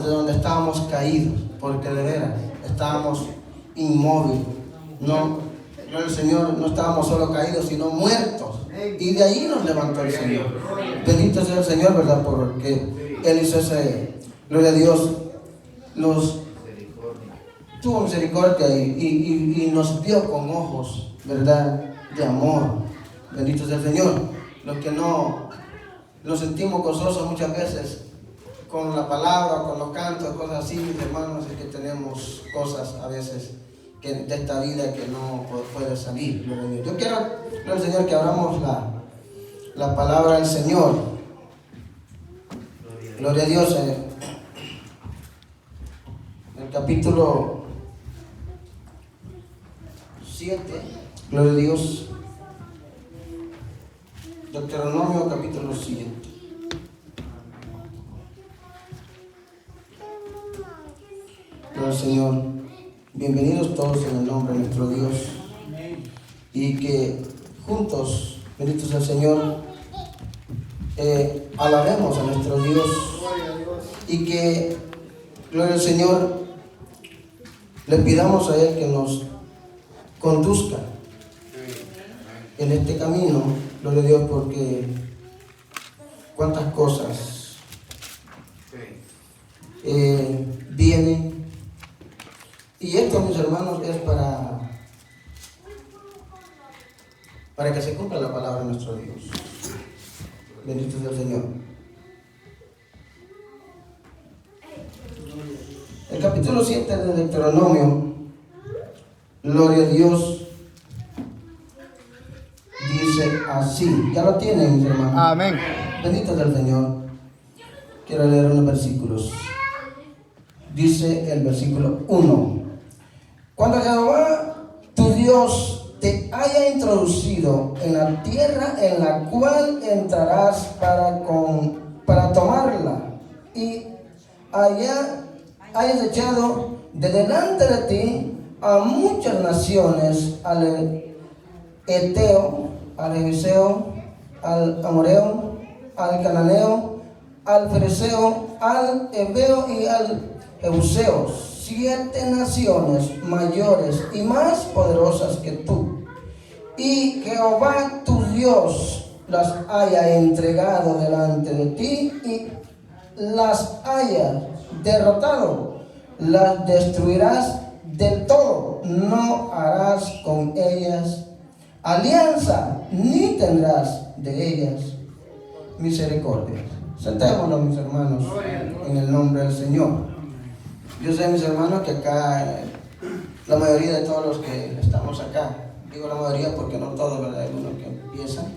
de donde estábamos caídos, porque de veras estábamos inmóviles. No, gloria al Señor, no estábamos solo caídos, sino muertos. Y de ahí nos levantó el Señor. Bendito sea el Señor, ¿verdad? Porque Él hizo ese, gloria a Dios, tuvo misericordia y nos vio con ojos, ¿verdad?, de amor. Bendito sea el Señor. Los que no nos sentimos gozosos muchas veces con la palabra, con los cantos, cosas así, mis hermanos, es que tenemos cosas a veces de esta vida que no puede salir. Gloria a Dios. Yo quiero, gloria al Señor, que abramos la palabra del Señor. Gloria a Dios. En el capítulo 7, gloria a Dios. Deuteronomio capítulo 7. Gloria al Señor. Bienvenidos todos en el nombre de nuestro Dios. Y que juntos, bendito sea el Señor, alabemos a nuestro Dios. Y que, gloria al Señor, le pidamos a Él que nos conduzca en este camino, gloria a Dios, porque cuántas cosas vienen. Y esto, mis hermanos, es para que se cumpla la palabra de nuestro Dios. Bendito sea el Señor. El capítulo 7 de Deuteronomio, gloria a Dios, dice así. Ya lo tienen, mis hermanos. Amén. Bendito sea el Señor. Quiero leer unos versículos. Dice el versículo 1. Cuando Jehová tu Dios te haya introducido en la tierra en la cual entrarás para tomarla, y allá hayas echado de delante de ti a muchas naciones, al Eteo, al Jebuseo, al Amoreo, al Cananeo, al Fereceo, al Heveo y al Jebuseo, 7 naciones mayores y más poderosas que tú, y Jehová tu Dios las haya entregado delante de ti y las haya derrotado, las destruirás del todo, no harás con ellas alianza, ni tendrás de ellas misericordia. Sentémonos, mis hermanos, en el nombre del Señor. Yo sé, mis hermanos, que acá la mayoría de todos los que estamos acá, digo la mayoría porque no todos, ¿verdad? Hay algunos que empiezan,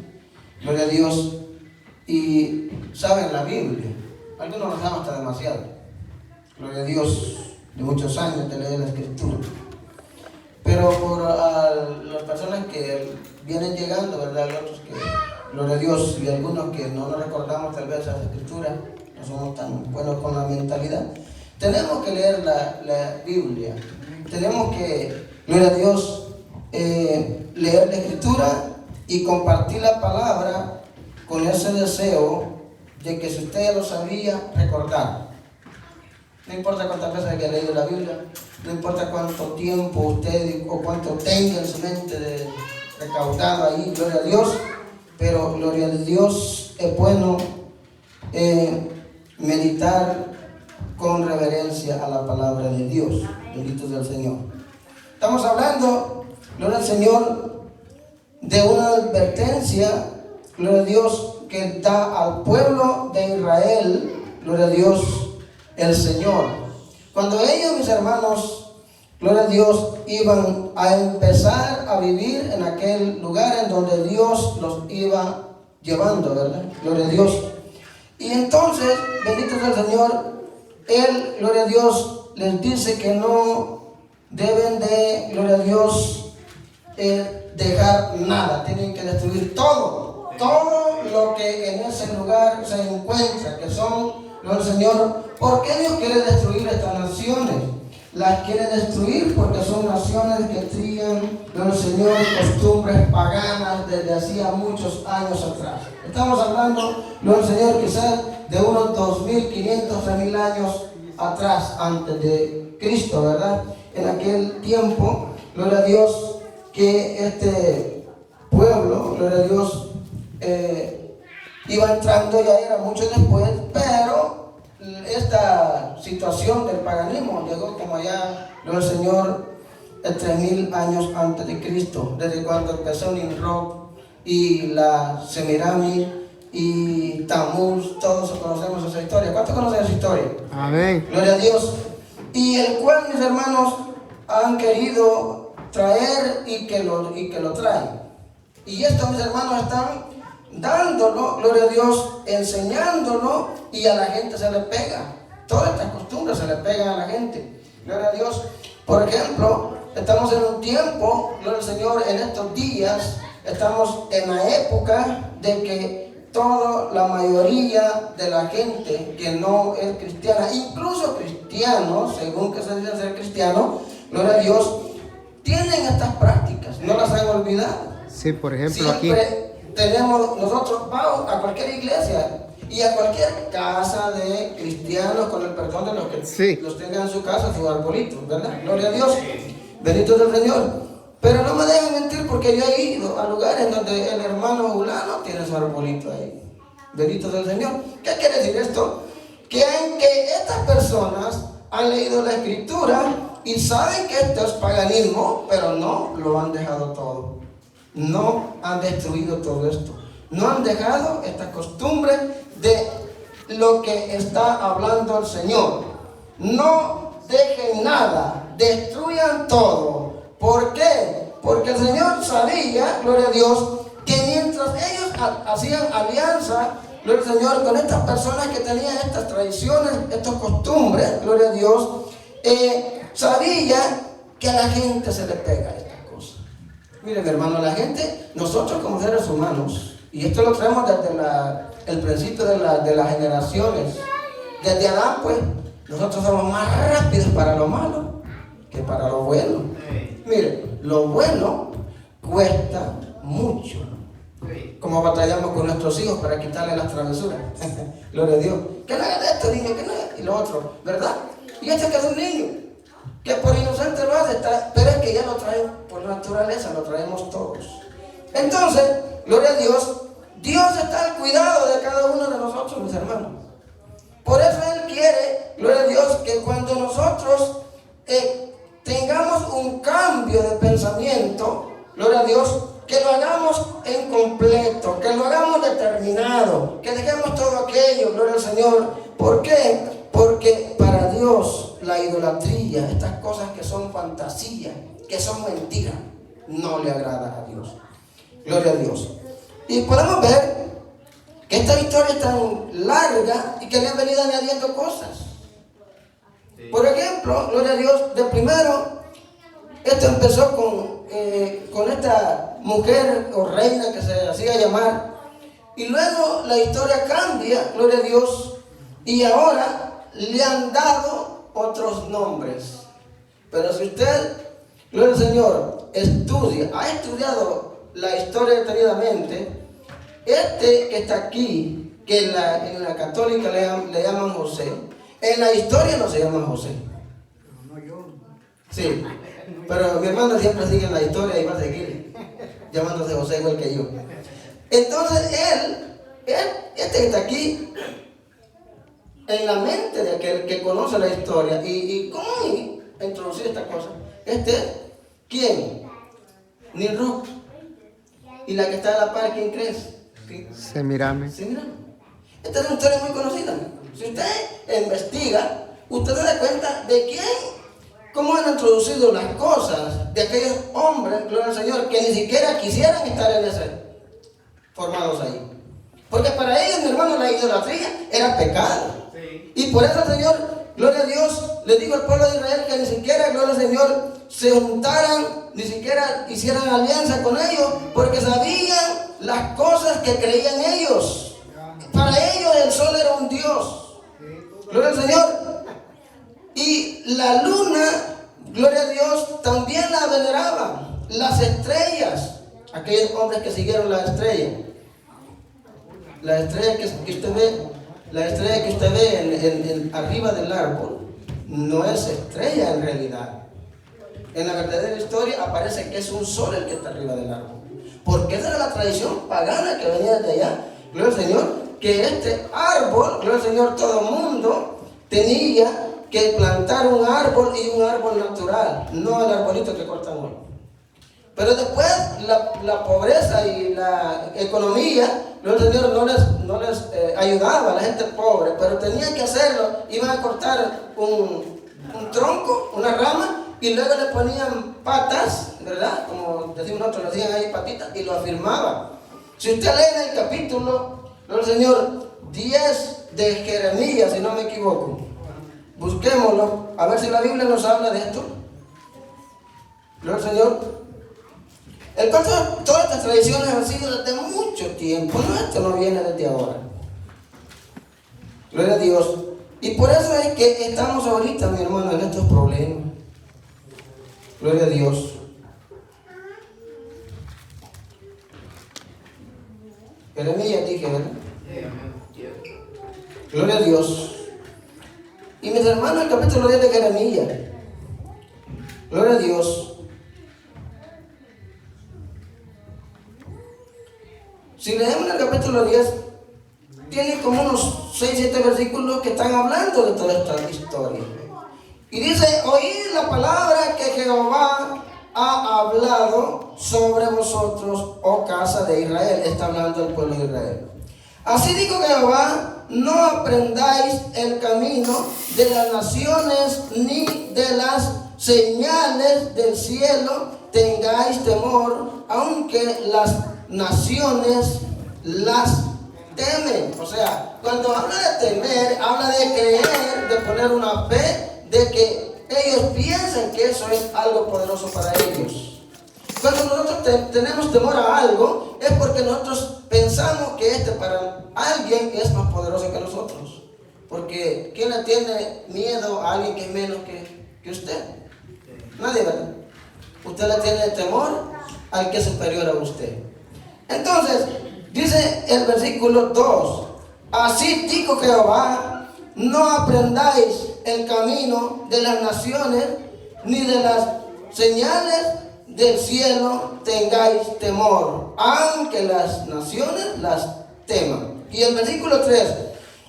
gloria a Dios, y saben la Biblia. Algunos no saben hasta demasiado. Gloria a Dios, de muchos años de leer la Escritura. Pero por las personas que vienen llegando, ¿verdad? Hay otros que, gloria a Dios, y algunos que no nos recordamos tal vez la Escritura, no somos tan buenos con la mentalidad. Tenemos que leer la Biblia. Tenemos que, gloria a Dios, leer la Escritura y compartir la palabra con ese deseo de que si usted ya lo sabía, recordar. No importa cuántas veces haya leído la Biblia, no importa cuánto tiempo usted o cuánto tenga en su mente recaudado ahí, gloria a Dios, pero gloria a Dios, es bueno meditar con reverencia a la palabra de Dios. Bendito sea el Señor. Estamos hablando, gloria al Señor, de una advertencia, gloria a Dios, que da al pueblo de Israel, gloria a Dios, el Señor. Cuando ellos, mis hermanos, gloria a Dios, iban a empezar a vivir en aquel lugar en donde Dios los iba llevando, ¿verdad? Gloria a Dios. Y entonces, bendito sea el Señor, Él, gloria a Dios, les dice que no deben de, gloria a Dios, dejar nada. Tienen que destruir todo lo que en ese lugar se encuentra, que son, gloria al Señor. ¿Por qué Dios quiere destruir estas naciones? Las quiere destruir porque son naciones que trían, gloria al Señor, costumbres paganas desde hacía muchos años atrás. Estamos hablando, gloria al Señor, quizás de unos 2.500, 3.000 años atrás, antes de Cristo, ¿verdad? En aquel tiempo, gloria a Dios, que este pueblo, gloria a Dios, iba entrando, ya era mucho después, pero esta situación del paganismo llegó como allá, gloria al Señor, 3000 años antes de Cristo, desde cuando empezó Nimrod y la Semirami y Tamuz. Todos conocemos esa historia. ¿Cuántos conocen esa historia? Amén. Gloria a Dios. Y el cual, mis hermanos, han querido traer y que lo traen. Y esto, mis hermanos, están dándolo, gloria a Dios, enseñándolo, y a la gente se le pega. Todas estas costumbres se le pegan a la gente. Gloria a Dios. Por ejemplo, estamos en un tiempo, gloria al Señor, en estos días, estamos en la época de que la mayoría de la gente que no es cristiana, incluso cristianos, según que se dice ser cristianos, gloria a Dios, tienen estas prácticas, no las han olvidado. Sí, por ejemplo, siempre aquí tenemos, nosotros vamos a cualquier iglesia y a cualquier casa de cristianos, con el perdón de los que sí, los tengan en su casa, su arbolito, ¿verdad? Gloria a Dios, bendito sea el Señor. Pero no me dejen mentir, porque yo he ido a lugares donde el hermano fulano tiene su arbolito ahí. Bendito sea el Señor. ¿Qué quiere decir esto? Que estas personas han leído la Escritura y saben que esto es paganismo, pero no lo han dejado todo. No han destruido todo esto. No han dejado esta costumbre de lo que está hablando el Señor. No dejen nada, destruyan todo. ¿Por qué? Porque el Señor sabía, gloria a Dios, que mientras ellos hacían alianza, gloria al Señor, con estas personas que tenían estas tradiciones, estas costumbres, gloria a Dios, sabía que a la gente se le pega estas cosas. Miren, hermano, la gente, nosotros como seres humanos, y esto lo traemos desde el principio de las generaciones, desde Adán, pues, nosotros somos más rápidos para lo malo que para lo bueno. Miren, lo bueno cuesta mucho. Como batallamos con nuestros hijos para quitarle las travesuras. Gloria a Dios. Que no hagan esto, niño, que no hagan, y lo otro, ¿verdad? Y este que es un niño, que por inocente lo hace, pero es que ya lo traen por naturaleza, lo traemos todos. Entonces, gloria a Dios, Dios está al cuidado de cada uno de nosotros, mis hermanos. Por eso Él quiere, gloria a Dios, que cuando nosotros tengamos un cambio de pensamiento, gloria a Dios, que lo hagamos en completo, que lo hagamos determinado, que dejemos todo aquello, gloria al Señor. ¿Por qué? Porque para Dios la idolatría, estas cosas que son fantasía, que son mentiras, no le agrada a Dios. Gloria a Dios. Y podemos ver que esta historia es tan larga y que le han venido añadiendo cosas. Por ejemplo, gloria a Dios, de primero, esto empezó con esta mujer o reina que se hacía llamar, y luego la historia cambia, gloria a Dios, y ahora le han dado otros nombres. Pero si usted, gloria al Señor, ha estudiado la historia detenidamente, este que está aquí, que en la católica le llaman José, en la historia no se llama José. Sí, pero mi hermano siempre sigue en la historia y va a seguir llamándose José igual que yo. Entonces este que está aquí, en la mente de aquel que conoce la historia y cómo introducir esta cosa, ¿quién? Nimrod. Y la que está a la par, ¿quién crees? Semirami. Esta es una historia muy conocida. Si usted investiga, usted se da cuenta de cómo han introducido las cosas de aquellos hombres, gloria al Señor, que ni siquiera quisieran estar formados ahí. Porque para ellos, mi hermano, la idolatría era pecado. Sí. Y por eso el Señor, gloria a Dios, le dijo al pueblo de Israel que ni siquiera, gloria al Señor, se juntaran, ni siquiera hicieran alianza con ellos, porque sabían las cosas que creían ellos. Para ellos el sol era un Dios. Gloria al Señor. Y la luna, gloria a Dios, también la veneraban. Las estrellas, aquellos hombres que siguieron la estrella. La estrella que usted ve, arriba del árbol, no es estrella en realidad. En la verdadera historia aparece que es un sol el que está arriba del árbol. Porque esa era la tradición pagana que venía de allá. Gloria al Señor, que este árbol, gloria al Señor, todo el mundo tenía que plantar un árbol y un árbol natural, no el arbolito que cortan hoy. Pero después la pobreza y la economía, gloria al Señor, no les ayudaba a la gente pobre, pero tenían que hacerlo. Iban a cortar un tronco, una rama, y luego le ponían patas, ¿verdad? Como decimos nosotros, le hacían ahí patitas y lo afirmaban. Si usted lee en el capítulo, gloria al Señor, 10 de Jeremías, si no me equivoco, busquémoslo, a ver si la Biblia nos habla de esto. Gloria al Señor. El cual todas estas tradiciones han sido desde mucho tiempo, no, esto no viene desde ahora. Gloria a Dios. Y por eso es que estamos ahorita, mi hermano, en estos problemas. Gloria a Dios. Jeremías dije, ¿verdad? Gloria a Dios. Y mis hermanos, el capítulo 10 de Jeremías. Gloria a Dios. Si leemos el capítulo 10, tiene como unos 6-7 versículos que están hablando de toda esta historia. Y dice, oíd la palabra que Jehová ha hablado sobre vosotros, oh casa de Israel. Está hablando del pueblo de Israel. Así dijo Jehová, no aprendáis el camino de las naciones, ni de las señales del cielo tengáis temor, aunque las naciones las temen. O sea, cuando habla de temer, habla de creer, de poner una fe, de que ellos piensen que eso es algo poderoso para ellos. Cuando nosotros tenemos temor a algo, es porque nosotros pensamos que para alguien es más poderoso que nosotros. Porque ¿quién le tiene miedo a alguien que es menos que usted? Nadie, ¿verdad? Usted le tiene temor al que es superior a usted. Entonces, dice el versículo 2, así dijo Jehová, no aprendáis el camino de las naciones, ni de las señales del cielo tengáis temor, aunque las naciones las teman. Y el versículo 3,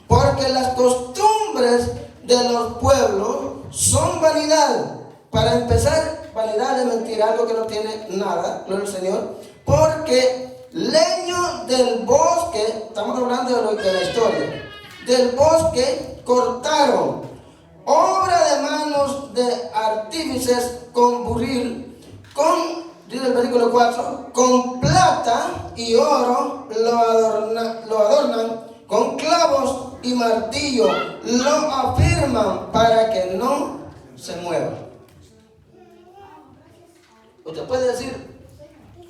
porque las costumbres de los pueblos son vanidad. Para empezar, vanidad es mentira, algo que no tiene nada, gloria al Señor, porque leño del bosque, estamos hablando de la historia, del bosque cortaron, obra de manos de artífices con buril, dice el versículo 4, con plata y oro lo adornan, con clavos y martillo lo afirman para que no se mueva. Usted puede decir,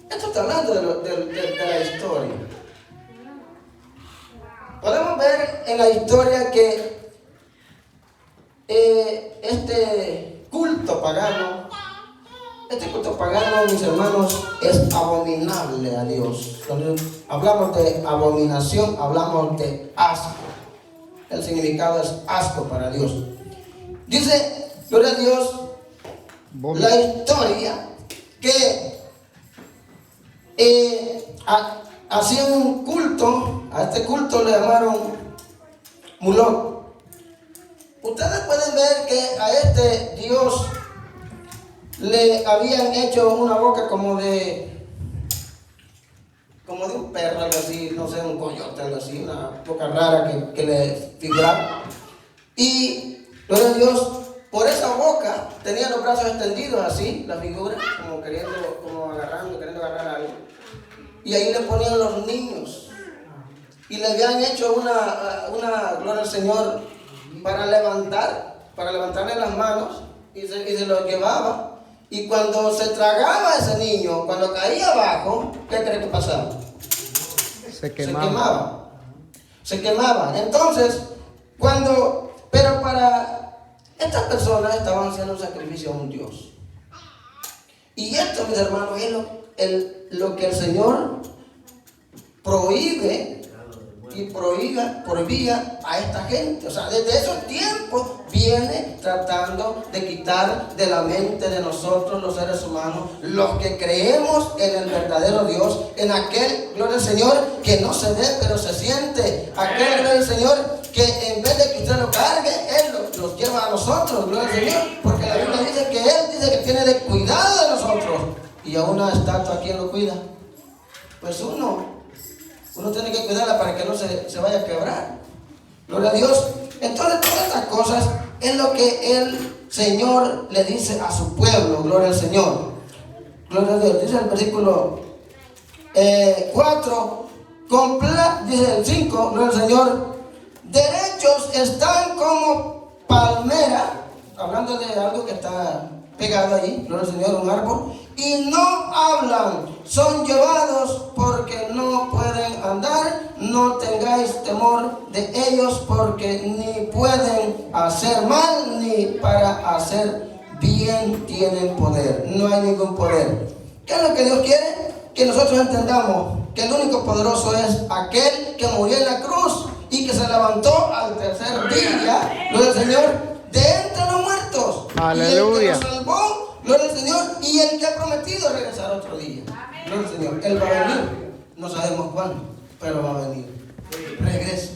esto está hablando de la historia. Podemos ver en la historia que este culto pagano, mis hermanos, es abominable a Dios. Cuando hablamos de abominación, hablamos de asco. El significado es asco para Dios. Dice, gloria a Dios, la historia que hacían un culto, a este culto le llamaron Mulón. Ustedes pueden ver que a este Dios le habían hecho una boca como de un perro, algo así, no sé, un coyote, algo así, una boca rara que le figuraba. Y, gloria a Dios, por esa boca tenía los brazos extendidos así, la figura, queriendo agarrar algo. Y ahí le ponían los niños. Y le habían hecho una gloria al Señor, para levantarle las manos, y se lo llevaba. Y cuando se tragaba ese niño, cuando caía abajo, ¿qué cree que pasaba? Se quemaba. Entonces, pero para estas personas estaban haciendo un sacrificio a un Dios. Y esto, mis hermanos, es lo que el Señor prohíbe y prohibía a esta gente. O sea, desde esos tiempos viene tratando de quitar de la mente de nosotros los seres humanos, los que creemos en el verdadero Dios, en aquel, gloria al Señor, que no se ve pero se siente, aquel, gloria al Señor, que en vez de que usted lo cargue, Él los lleva a nosotros, gloria al Señor, porque la Biblia dice que Él dice que tiene de cuidado de nosotros. Y a una estatua, ¿quién lo cuida? Pues uno tiene que cuidarla para que no se vaya a quebrar. Gloria a Dios. Entonces todas estas cosas es lo que el Señor le dice a su pueblo. Gloria al Señor. Gloria a Dios. Dice el versículo 4, dice el 5, gloria al Señor. Derechos están como palmera, hablando de algo que está pegado ahí, gloria al Señor, un árbol, y no hablan, son llevados porque no pueden andar. No tengáis temor de ellos, porque ni pueden hacer mal ni para hacer bien tienen poder. No hay ningún poder. ¿Qué es lo que Dios quiere? Que nosotros entendamos que el único poderoso es aquel que murió en la cruz y que se levantó al tercer día, gloria al Señor, de entre los muertos. Aleluya. Y el que nos salvó, gloria al Señor, y el que ha prometido regresar otro día. Gloria al Señor. Él va a venir. No sabemos cuándo, pero va a venir. Regresa.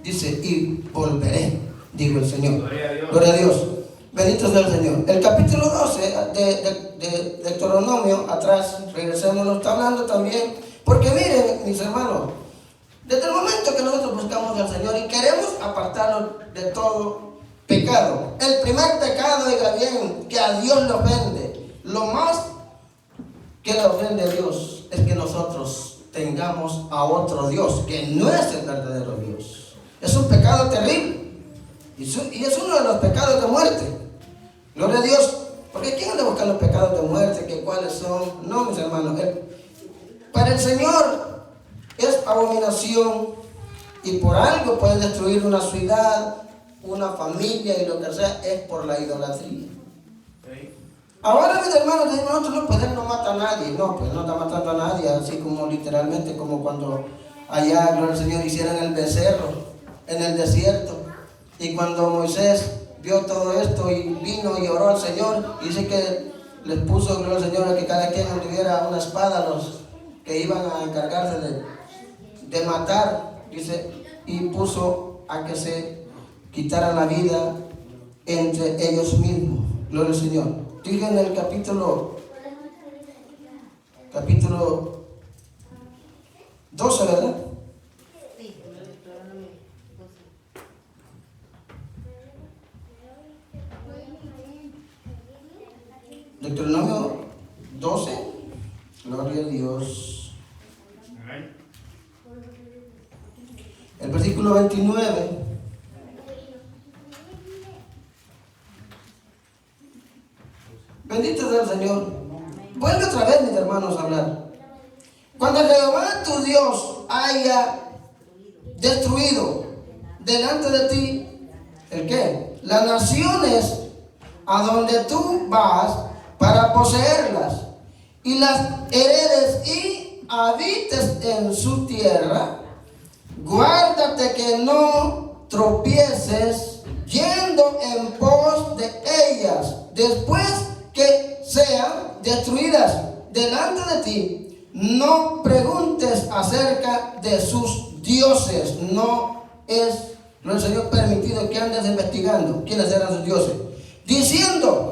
Dice, y volveré, dijo el Señor. Gloria a Dios. Bendito sea el Señor. El capítulo 12 de Deuteronomio, atrás, regresemos, nos está hablando también. Porque miren, mis hermanos, desde el momento que nosotros buscamos al Señor y queremos apartarnos de todo pecado, el primer pecado, diga bien, que a Dios le ofende, lo más que le ofende a Dios es que nosotros tengamos a otro Dios que no es el verdadero Dios. Es un pecado terrible y es uno de los pecados de muerte. Gloria a Dios. Porque ¿quién anda buscando los pecados de muerte? ¿Que cuáles son? No, mis hermanos. Para el Señor es abominación, y por algo puede destruir una ciudad, una familia y lo que sea, es por la idolatría. Ahora, mis hermanos, nosotros no podemos matar a nadie. No, pues no está matando a nadie, así como literalmente, como cuando allá, gloria al Señor, hicieron el becerro en el desierto. Y cuando Moisés vio todo esto y vino y oró al Señor, dice que les puso, gloria al Señor, a que cada quien tuviera una espada, los que iban a encargarse de matar, dice, y puso a que se quitaran la vida entre ellos mismos. Gloria al Señor. Diga en el capítulo 12, ¿verdad? Deuteronomio 12, gloria a Dios. El versículo 29. Bendito sea el Señor. Vuelve otra vez, mis hermanos, a hablar. Cuando Jehová tu Dios haya destruido delante de ti, ¿el qué? Las naciones a donde tú vas para poseerlas, y las heredes y habites en su tierra, guárdate que no tropieces yendo en pos de ellas, después que sean destruidas delante de ti. No preguntes acerca de sus dioses. No es, Señor, permitido que andes investigando quiénes eran sus dioses, diciendo,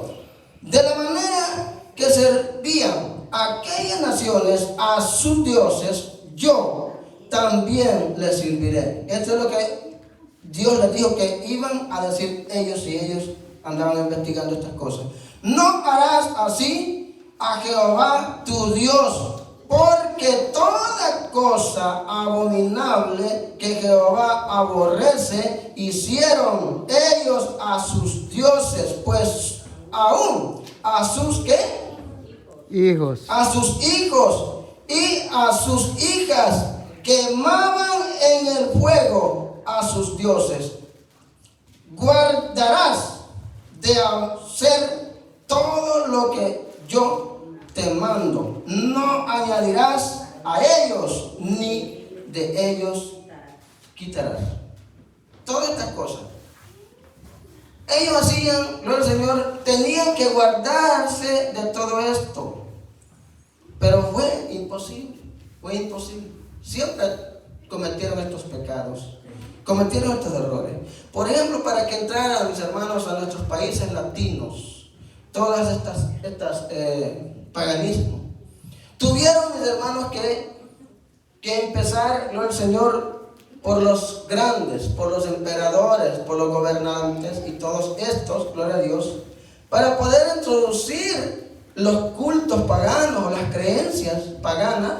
de la manera que servían aquellas naciones a sus dioses, yo también les serviré. Esto es lo que Dios les dijo que iban a decir ellos si ellos andaban investigando estas cosas. No harás así a Jehová tu Dios, porque toda cosa abominable que Jehová aborrece hicieron ellos a sus dioses, pues aún a sus ¿qué? Hijos. A sus hijos y a sus hijas quemaban en el fuego a sus dioses. Guardarás de hacer todo lo que yo te mando. No añadirás a ellos, ni de ellos quitarás. Todas estas cosas. Ellos hacían, gloria al Señor, tenían que guardarse de todo esto. Pero fue imposible. Siempre cometieron estos pecados, cometieron estos errores. Por ejemplo, para que entraran, mis hermanos, a nuestros países latinos, todas estas paganismos, tuvieron, mis hermanos, que empezar, gloria al Señor, por los grandes, por los emperadores, por los gobernantes y todos estos, gloria a Dios, para poder introducir los cultos paganos o las creencias paganas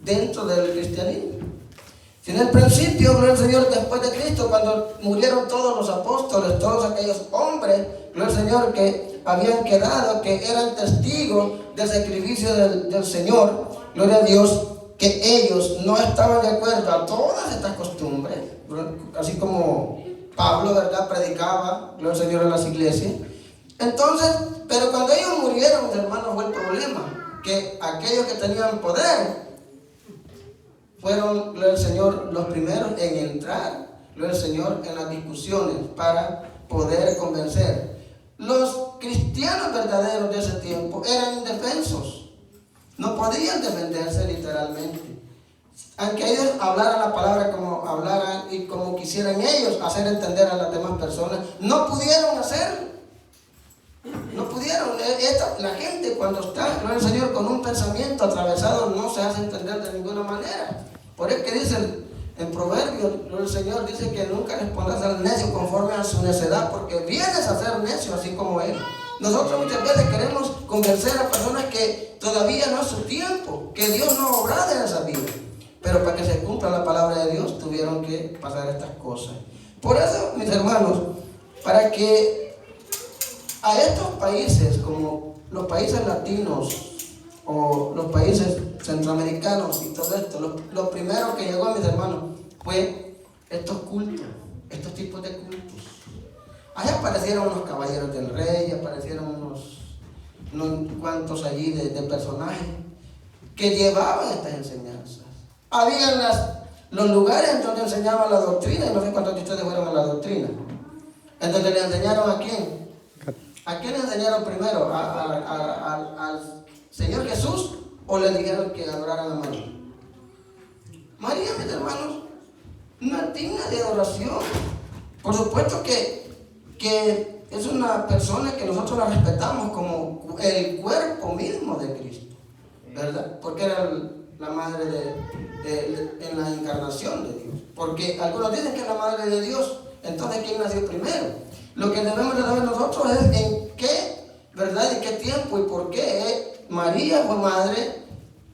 dentro del cristianismo. Si en el principio, gloria al Señor, después de Cristo, cuando murieron todos los apóstoles, todos aquellos hombres, gloria al Señor, que habían quedado, que eran testigos del sacrificio del Señor, gloria a Dios, que ellos no estaban de acuerdo a todas estas costumbres, así como Pablo, ¿verdad?, predicaba, gloria al Señor, en las iglesias. Entonces, pero cuando ellos murieron, mis hermanos, fue el problema, que aquellos que tenían poder fueron, gloria al Señor, los primeros en entrar, gloria al Señor, en las discusiones para poder convencer. Los cristianos verdaderos de ese tiempo eran indefensos. No podían defenderse literalmente. Aunque ellos hablaran la palabra como hablaran y como quisieran ellos hacer entender a las demás personas, no pudieron hacerlo. No pudieron. La gente cuando está, gloria al Señor, con un pensamiento atravesado no se hace entender de ninguna manera. Por eso que dice en Proverbios, gloria al Señor, dice que nunca respondas al necio conforme a su necedad, porque vienes a ser necio así como él. Nosotros muchas veces queremos convencer a personas que todavía no es su tiempo, que Dios no ha obrado en esa vida. Pero para que se cumpla la palabra de Dios tuvieron que pasar estas cosas. Por eso, mis hermanos, para que a estos países, como los países latinos o los países centroamericanos y todo esto, lo primero que llegó a mis hermanos fue estos cultos, estos tipos de cultos. Allá aparecieron unos caballeros del rey, aparecieron unos cuantos allí de personajes que llevaban estas enseñanzas. Habían los lugares en donde enseñaban la doctrina, y no sé cuántos de ustedes fueron a la doctrina, en donde le enseñaron a quién. ¿A quién le enseñaron primero? ¿Al Señor Jesús o le dijeron que adoraran a María? María, mis hermanos, una digna de adoración. Por supuesto que es una persona que nosotros la respetamos como el cuerpo mismo de Cristo, ¿verdad? Porque era la madre en la encarnación de Dios. Porque algunos dicen que es la madre de Dios, entonces ¿quién nació primero? Lo que debemos de saber nosotros es en qué, ¿verdad?, en qué tiempo y por qué María fue madre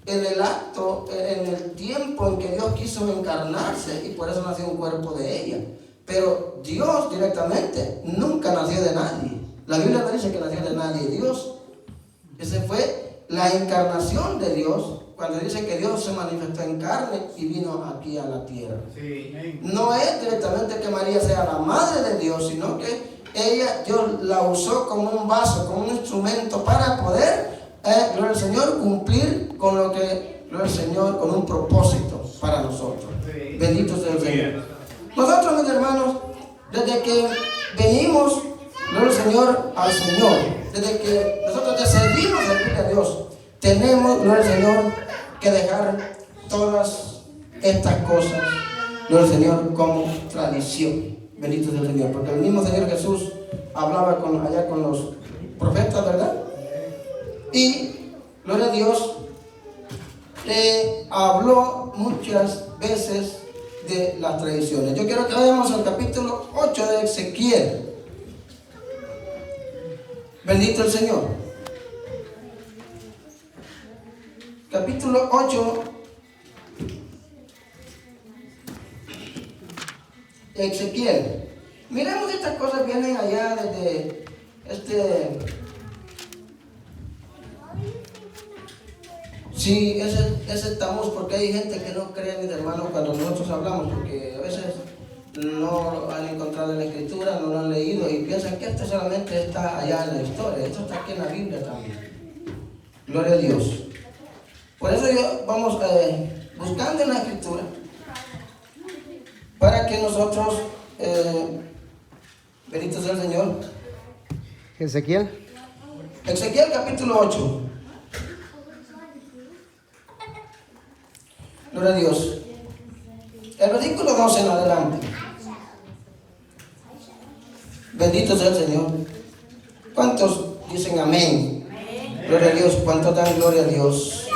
en el acto, en el tiempo en que Dios quiso encarnarse, y por eso nació un cuerpo de ella. Pero Dios directamente nunca nació de nadie. La Biblia no dice que nació de nadie. Dios, ese fue la encarnación de Dios, cuando dice que Dios se manifestó en carne y vino aquí a la tierra. Sí. No es directamente que María sea la madre de Dios, sino que Dios la usó como un vaso, como un instrumento para poder, gloria al Señor, cumplir con lo que, gloria al Señor, con un propósito para nosotros. Sí. Bendito sea el Señor. Nosotros, mis hermanos, desde que venimos, gloria al Señor, desde que nosotros decidimos servir a Dios, tenemos, gloria al Señor, que dejar todas estas cosas, gloria al Señor, como tradición. Bendito sea el Señor, porque el mismo Señor Jesús hablaba allá con los profetas, ¿verdad? Y, gloria a Dios, habló muchas veces de las tradiciones. Yo quiero que vayamos al capítulo 8 de Ezequiel. Bendito el Señor. Capítulo 8. Ezequiel. Miremos, estas cosas vienen allá desde sí, ese estamos, porque hay gente que no cree, mis hermanos, cuando nosotros hablamos, porque a veces no han encontrado en la escritura, no lo han leído y piensan que esto solamente está allá en la historia. Esto está aquí en la Biblia también. Gloria a Dios. Por eso vamos buscando en la escritura para que nosotros, bendito sea el Señor, Ezequiel. Ezequiel capítulo 8. Gloria a Dios. El versículo 12 en adelante. Bendito sea el Señor. ¿Cuántos dicen amén? Gloria a Dios. ¿Cuántos dan gloria a Dios?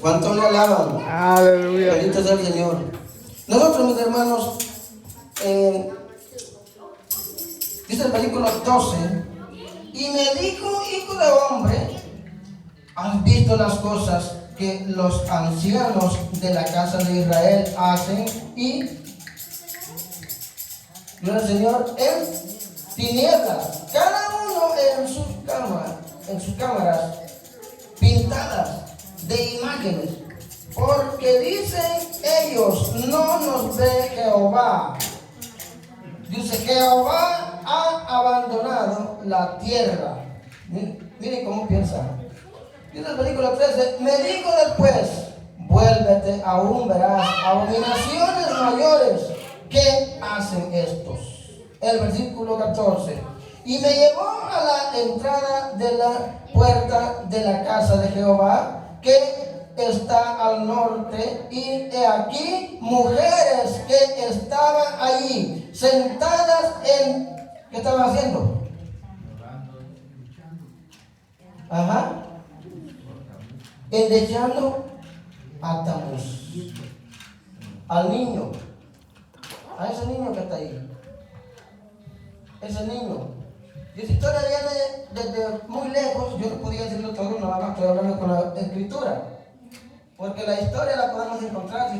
¿Cuántos le alaban? Aleluya. Bendito sea el Señor. Nosotros, mis hermanos, dice el versículo 12, y me dijo, hijo de hombre, ¿has visto las cosas que los ancianos de la casa de Israel hacen? Y, gloria al Señor, en tinieblas, cada uno en sus cámaras pintadas de imágenes, porque dicen ellos, no nos ve Jehová. Dice, Jehová ha abandonado la tierra. Miren cómo piensa. Dice el versículo 13, me dijo después, vuélvete, aún verás abominaciones mayores que hacen estos. El versículo 14, y me llevó a la entrada de la puerta de la casa de Jehová, que está al norte, y he aquí mujeres que estaban allí, sentadas en... ¿Qué estaban haciendo? Ajá. Endechando a Tamuz, al niño, a ese niño que está ahí. Ese niño. Y esa historia viene desde muy lejos. Yo no podía decirlo todo, nada más estoy hablando con la escritura. Porque la historia la podemos encontrar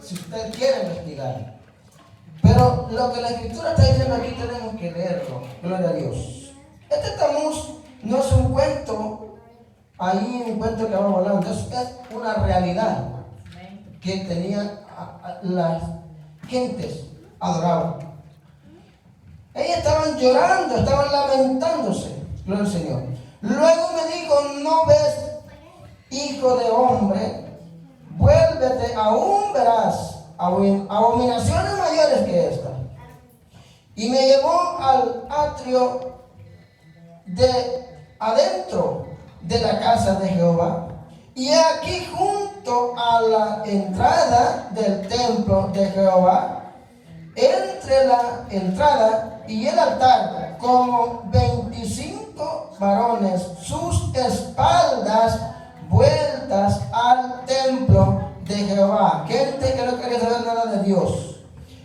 si usted quiere investigar. Pero lo que la escritura está diciendo aquí tenemos que leerlo. Gloria a Dios. Este Tamuz no es un cuento, ahí un cuento que va volando. Es una realidad que tenía las gentes adoraban. Ellos estaban llorando, estaban lamentándose. Gloria al Señor. Luego me dijo, ¿no ves, hijo de hombre? Vuélvete, aún verás abominaciones mayores que esta. Y me llevó al atrio de adentro de la casa de Jehová. Y aquí junto a la entrada del templo de Jehová, entre la entrada y el altar, como 25 varones, sus espaldas vueltas al templo de Jehová. Gente que no quería saber nada de Dios.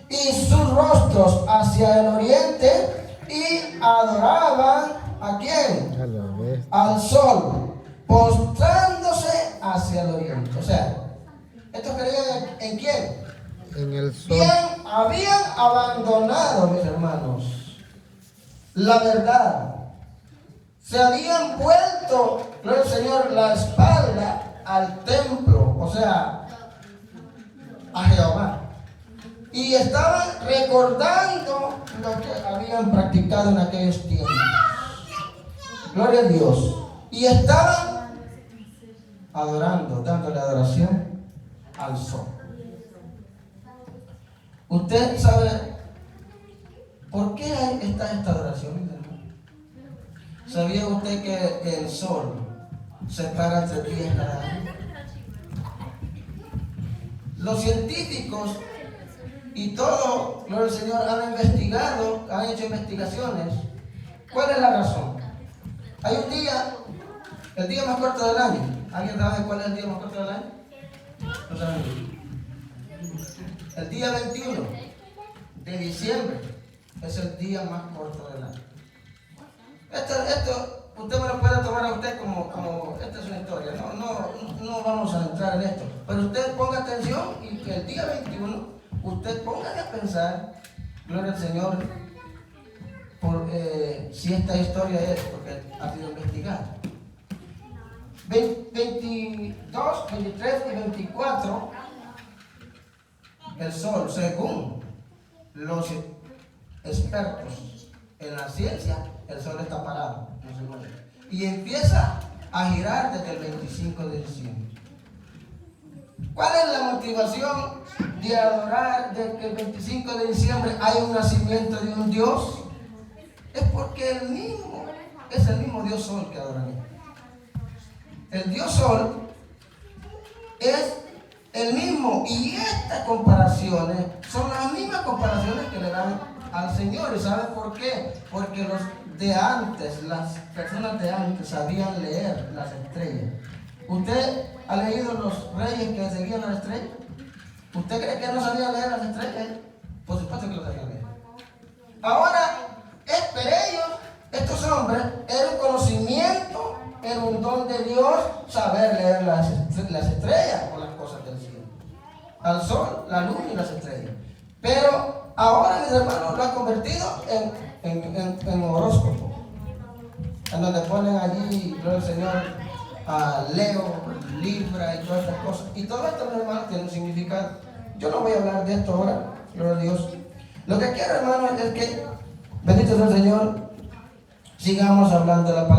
Y sus rostros hacia el oriente, y adoraban ¿a quién? Al sol, postrándose hacia el oriente. O sea, ¿estos creían en quién? En el sol. Bien, habían abandonado, mis hermanos, la verdad. Se habían vuelto, gloria al Señor, la espalda al templo, o sea, a Jehová. Y estaban recordando lo que habían practicado en aquellos tiempos. Gloria a Dios. Y estaban adorando, dándole adoración al sol. ¿Usted sabe por qué está esta adoración, mi hermano? ¿Sabía usted que el sol se para entre días cada año? Los científicos y todo, gloria al Señor, han investigado, han hecho investigaciones. ¿Cuál es la razón? Hay un día, el día más corto del año. ¿Alguien sabe cuál es el día más corto del año? No saben. El día 21 de diciembre es el día más corto del año. Esto usted me lo puede tomar a usted como esta es una historia. No vamos a entrar en esto. Pero usted ponga atención y que el día 21 usted ponga a pensar, gloria al Señor, si esta historia es porque ha sido investigada. 22, 23 y 24, el sol, según los expertos en la ciencia, el sol está parado, no se mueve. Y empieza a girar desde el 25 de diciembre. ¿Cuál es la motivación de adorar de que el 25 de diciembre hay un nacimiento de un Dios? Es porque es el mismo Dios Sol que adoran. El Dios Sol es el mismo, y estas comparaciones son las mismas comparaciones que le dan al Señor. ¿Y saben por qué? Porque los de antes, las personas de antes sabían leer las estrellas. ¿Usted ha leído los reyes que seguían las estrellas? ¿Usted cree que no sabían leer las estrellas? Por supuesto que lo sabían leer. Ahora, para ellos, estos hombres, era un conocimiento, era un don de Dios saber leer las estrellas o las cosas del cielo. Al sol, la luna y las estrellas. Pero ahora, mis hermanos, lo han convertido en horóscopo. En donde ponen allí, gloria al Señor, a Leo, Libra y todas estas cosas. Y todo esto, mis hermanos, tiene un significado. Yo no voy a hablar de esto ahora, gloria a Dios. Lo que quiero, hermanos, es que, bendito sea el Señor, sigamos hablando de la palabra.